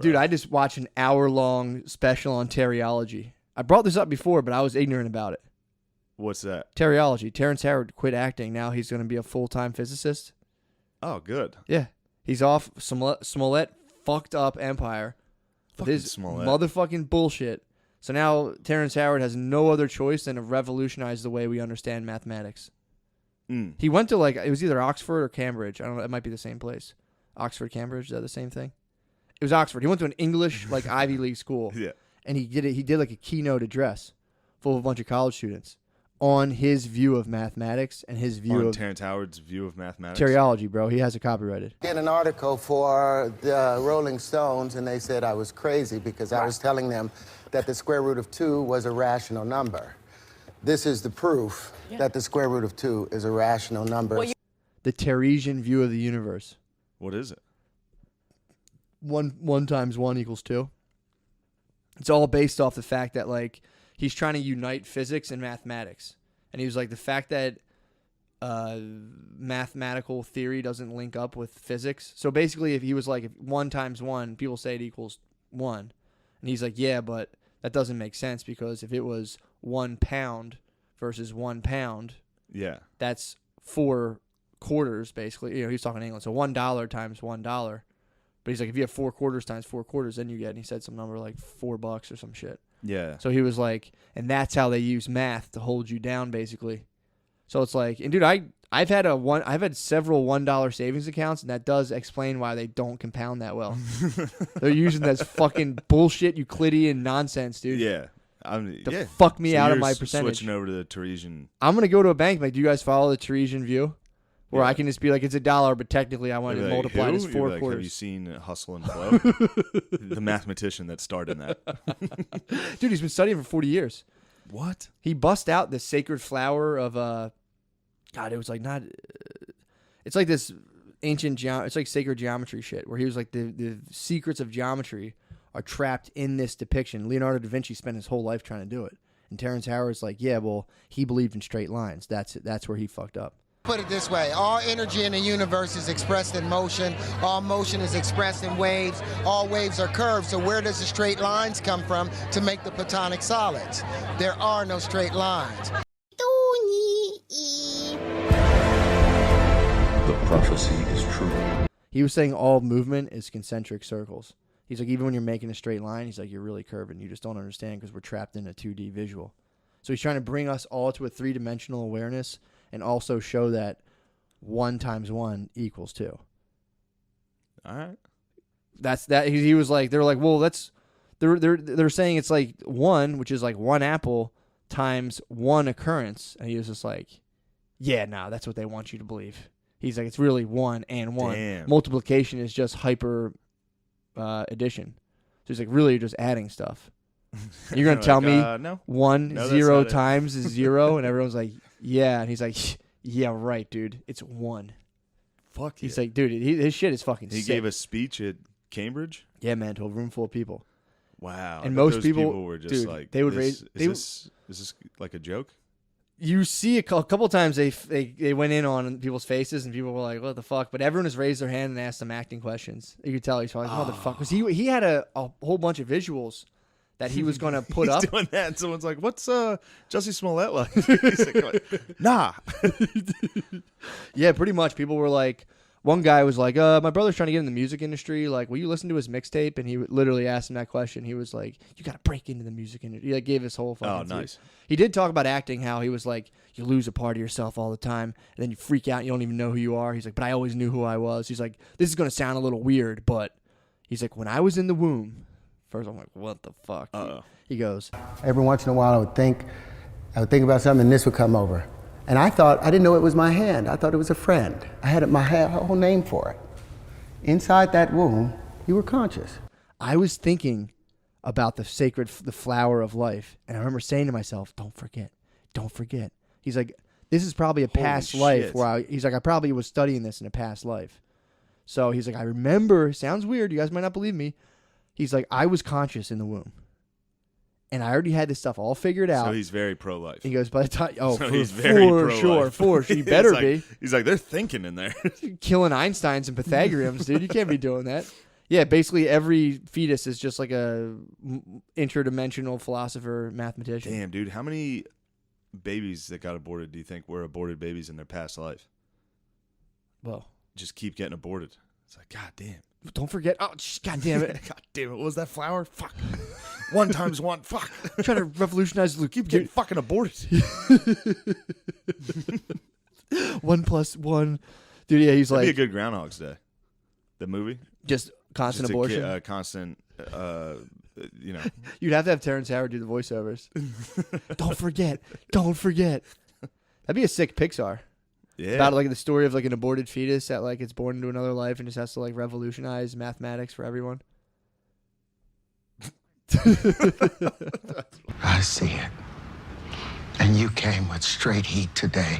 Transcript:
dude, I just watched an hour-long special on Terryology. I brought this up before, but I was ignorant about it. What's that? Terryology. Terrence Howard quit acting. Now he's going to be a full-time physicist. Oh, good. Yeah. He's off Smollett fucked up Empire. With his Smollett. motherfucking bullshit. So now Terrence Howard has no other choice than to revolutionize the way we understand mathematics. He went to it was either Oxford or Cambridge. I don't know. It might be the same place. Oxford, Cambridge. Is that the same thing? It was Oxford. He went to an English Ivy League school. Yeah. And he did like a keynote address full of a bunch of college students on his view of mathematics and his view of Terrence Howard's view of mathematics. Terryology, bro. He has it copyrighted. Did an article for the Rolling Stones, and they said I was crazy because I was telling them that the square root of 2 was a rational number. This is the proof that the square root of 2 is a rational number. The Teresian view of the universe. What is it? 1 times 1 equals 2. It's all based off the fact that he's trying to unite physics and mathematics. And he was like, the fact that mathematical theory doesn't link up with physics. So basically, if he was like, if 1 times 1, people say it equals 1. And he's like, yeah, but that doesn't make sense because if it was 1 pound versus 1 pound, yeah, that's 4 quarters, basically. He's talking English. So $1 times $1. But he's like, if you have 4 quarters times 4 quarters, then you get, and he said some number like $4 or some shit. Yeah. So he was like, and that's how they use math to hold you down, basically. So it's like, and dude, I've had several $1 savings accounts, and that does explain why they don't compound that well. They're using this fucking bullshit Euclidean nonsense, dude. Yeah. Fuck me out of my You're percentage. switching over to the Teresian. I'm gonna go to a bank. Like, do you guys follow the Teresian view? Where I can just be like, it's $1, but technically I want to multiply it as 4 quarters. Have you seen Hustle and Flow? The mathematician that starred in that. Dude, he's been studying for 40 years. What? He bust out the sacred flower of God, it was like not. It's like this ancient it's like sacred geometry shit. Where he was like, the secrets of geometry are trapped in this depiction. Leonardo da Vinci spent his whole life trying to do it, and Terrence Howard's like, yeah, well, he believed in straight lines. That's where he fucked up. Put it this way, all energy in the universe is expressed in motion, all motion is expressed in waves, all waves are curved, so where does the straight lines come from to make the platonic solids? There are no straight lines. The prophecy is true. He was saying all movement is concentric circles. He's like, even when you're making a straight line, he's like, you're really curving. You just don't understand because we're trapped in a 2D visual. So he's trying to bring us all to a 3-dimensional awareness and also show that 1 times 1 equals 2. All right. That's that. He was like, they're like, well, they're saying it's like 1, which is like 1 apple times 1 occurrence. And he was just like, yeah, no, that's what they want you to believe. He's like, it's really 1 and 1. Damn. Multiplication is just hyper addition. So he's like, really, you're just adding stuff. You're going to tell me no. 1 0 times is 0? And everyone's like, yeah. And he's like, yeah, right, dude. It's 1. Fuck He's yeah. like, dude, his shit is fucking sick. He gave a speech at Cambridge? Yeah, man, to a room full of people. Wow. And most those people were just dude, like, they would is this like a joke? You see a couple times they went in on people's faces and people were like, what the fuck? But everyone just raised their hand and asked them acting questions. You could tell he's like, motherfucker. Because he had a whole bunch of visuals that he was going to put up. He's doing that, and someone's like, what's Jussie Smollett like? He's like, nah. Yeah, pretty much. People were like, one guy was like, my brother's trying to get in the music industry. Like, will you listen to his mixtape? And he literally asked him that question. He was like, you got to break into the music industry. He like, gave his whole fucking nice. He did talk about acting, how he was like, you lose a part of yourself all the time, and then you freak out and you don't even know who you are. He's like, but I always knew who I was. He's like, this is going to sound a little weird, but he's like, when I was in the womb, first I'm like, what the fuck? He goes, Every once in a while I would think about something and this would come over. And I didn't know it was my hand. I thought it was a friend. I had my whole name for it. Inside that womb, you were conscious. I was thinking about the flower of life. And I remember saying to myself, don't forget. He's like, this is probably a past life where he's like, I probably was studying this in a past life. So he's like, I remember, sounds weird, you guys might not believe me. He's like, I was conscious in the womb. And I already had this stuff all figured out. So he's very pro-life. He goes, by the time, he's very for sure. You better be. He's like, they're thinking in there. Killing Einsteins and Pythagoreans, dude. You can't be doing that. Yeah, basically every fetus is just like a interdimensional philosopher, mathematician. Damn, dude. How many babies that got aborted do you think were aborted babies in their past life? Well, just keep getting aborted. It's like, God damn. Don't forget. Oh, God damn it. God damn it. What was that flower? Fuck. 1 times 1. Fuck. I'm trying to revolutionize Luke. Keep getting fucking aborted. 1 + 1. Dude, yeah, he's That'd like. be a good Groundhog's Day. The movie? Just constant abortion. Constant, you know. You'd have to have Terrence Howard do the voiceovers. Don't forget. Don't forget. That'd be a sick Pixar. Yeah. About like the story of like an aborted fetus that like it's born into another life and just has to like revolutionize mathematics for everyone. I see it. And you came with straight heat today.